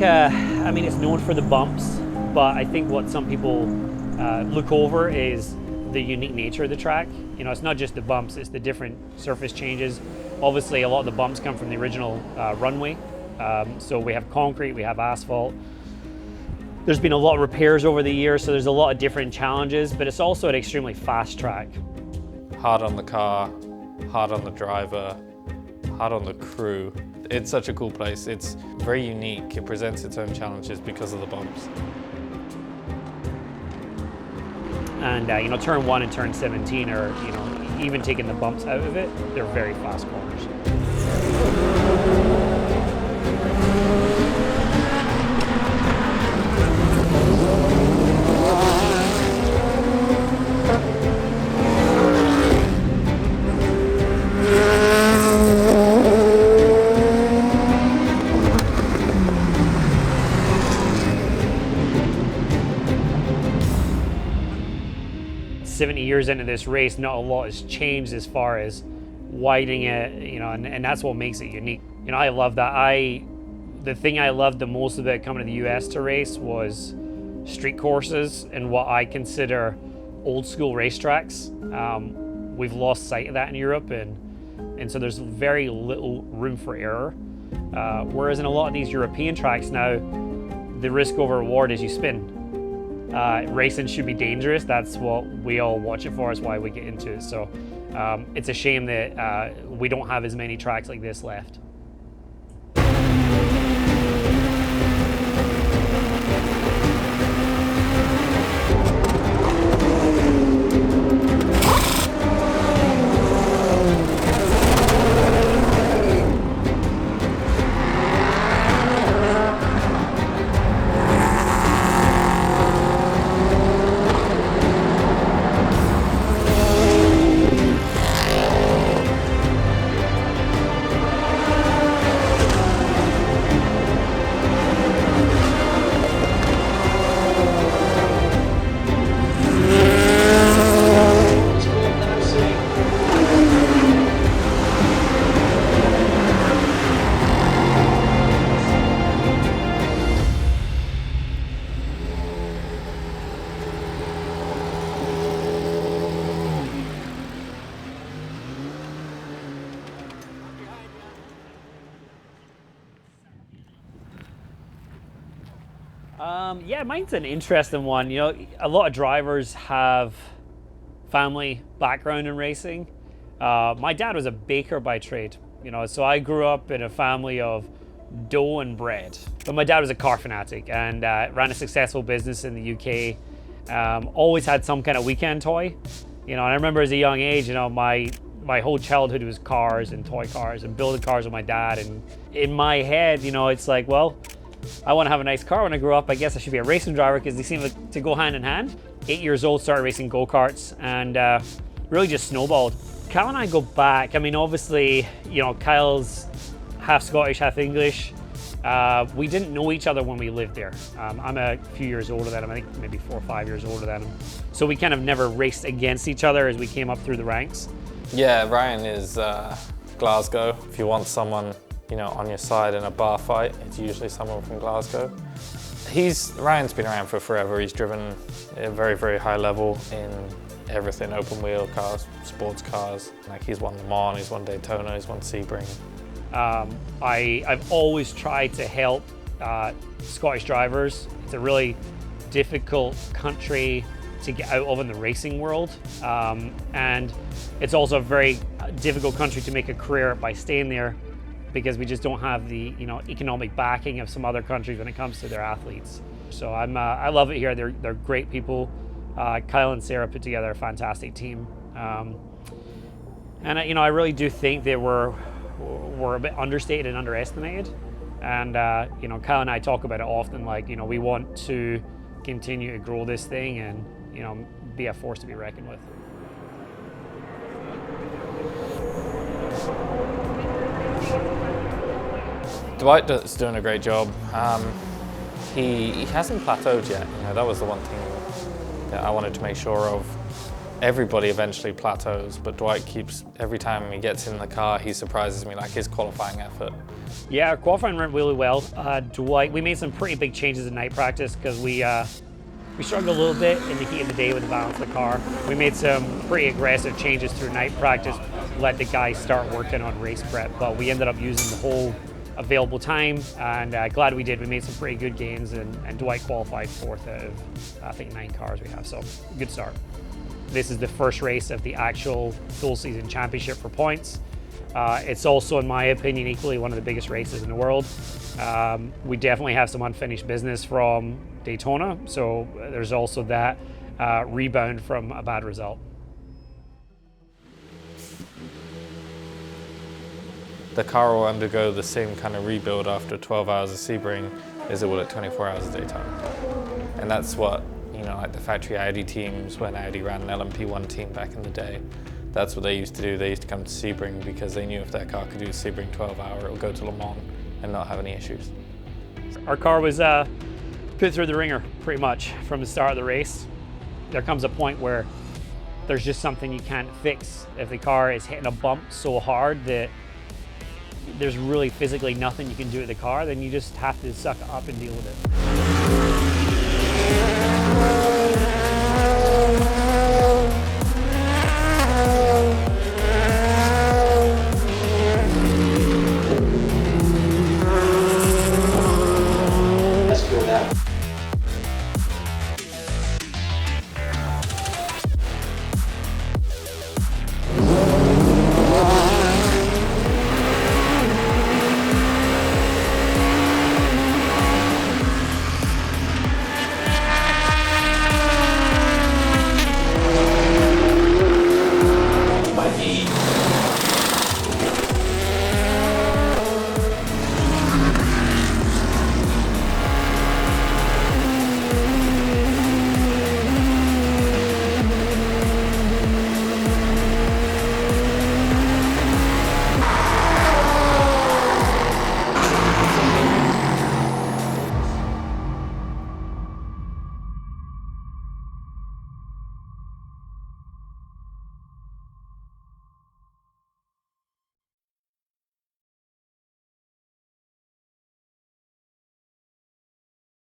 I mean, it's known for the bumps, but I think what some people look over is the unique nature of the track. You know, it's not just the bumps, it's the different surface changes. Obviously, a lot of the bumps come from the original runway. So we have concrete, we have asphalt. There's been a lot of repairs over the years, so there's a lot of different challenges, but it's also an extremely fast track. Hard on the car, hard on the driver, hard on the crew. It's such a cool place. It's very unique. It presents its own challenges because of the bumps. And you know, turn 1 and turn 17 are, you know, even taking the bumps out of it, they're very fast corners. 70 years into this race, not a lot has changed as far as widening it, you know, and that's what makes it unique. You know, I love that. The thing I loved the most about coming to the US to race was street courses and what I consider old school racetracks. We've lost sight of that in Europe, and so there's very little room for error. Whereas in a lot of these European tracks now, the risk over reward is you spin. Racing should be dangerous. That's what we all watch it for. That's why we get into it. So it's a shame that we don't have as many tracks like this left. Yeah, mine's an interesting one. You know, a lot of drivers have family background in racing. My dad was a baker by trade, you know, so I grew up in a family of dough and bread. But my dad was a car fanatic and ran a successful business in the UK. Always had some kind of weekend toy, you know, and I remember as a young age, you know, my whole childhood was cars and toy cars and building cars with my dad. And in my head, you know, it's like, well, I want to have a nice car when I grow up. I guess I should be a racing driver because they seem to go hand in hand. 8 years old, started racing go-karts and really just snowballed. Kyle and I go back. I mean, obviously, you know, Kyle's half Scottish, half English. We didn't know each other when we lived there. I'm a few years older than him. I think maybe 4 or 5 years older than him. So we kind of never raced against each other as we came up through the ranks. Yeah, Ryan is Glasgow. If you want someone, you know, on your side in a bar fight, it's usually someone from Glasgow. Ryan's been around for forever. He's driven at a very, very high level in everything, open wheel cars, sports cars. Like he's won Le Mans, he's won Daytona, he's won Sebring. I've always tried to help Scottish drivers. It's a really difficult country to get out of in the racing world. And it's also a very difficult country to make a career by staying there, because we just don't have the, you know, economic backing of some other countries when it comes to their athletes. So I love it here. They're great people. Kyle and Sarah put together a fantastic team, and you know, I really do think that we're a bit understated and underestimated. And you know, Kyle and I talk about it often. Like, you know, we want to continue to grow this thing and, you know, be a force to be reckoned with. Dwight's doing a great job. He hasn't plateaued yet. You know, that was the one thing that I wanted to make sure of. Everybody eventually plateaus, but Dwight keeps, every time he gets in the car, he surprises me, like his qualifying effort. Yeah, our qualifying went really well. Dwight, we made some pretty big changes in night practice because we struggled a little bit in the heat of the day with the balance of the car. We made some pretty aggressive changes through night practice, let the guys start working on race prep, but we ended up using the whole available time, and glad we did. We made some pretty good gains, and Dwight qualified 4th out of, I think, 9 cars we have, so good start. This is the first race of the actual full season championship for points. It's also, in my opinion, equally one of the biggest races in the world. We definitely have some unfinished business from Daytona, so there's also that rebound from a bad result. The car will undergo the same kind of rebuild after 12 hours of Sebring as it will at 24 hours of Daytona. And that's what, you know, like the factory Audi teams, when Audi ran an LMP1 team back in the day, that's what they used to do. They used to come to Sebring because they knew if their car could do Sebring 12 hour, it would go to Le Mans and not have any issues. Our car was put through the ringer pretty much from the start of the race. There comes a point where there's just something you can't fix. If the car is hitting a bump so hard that there's really physically nothing you can do with the car, then you just have to suck it up and deal with it.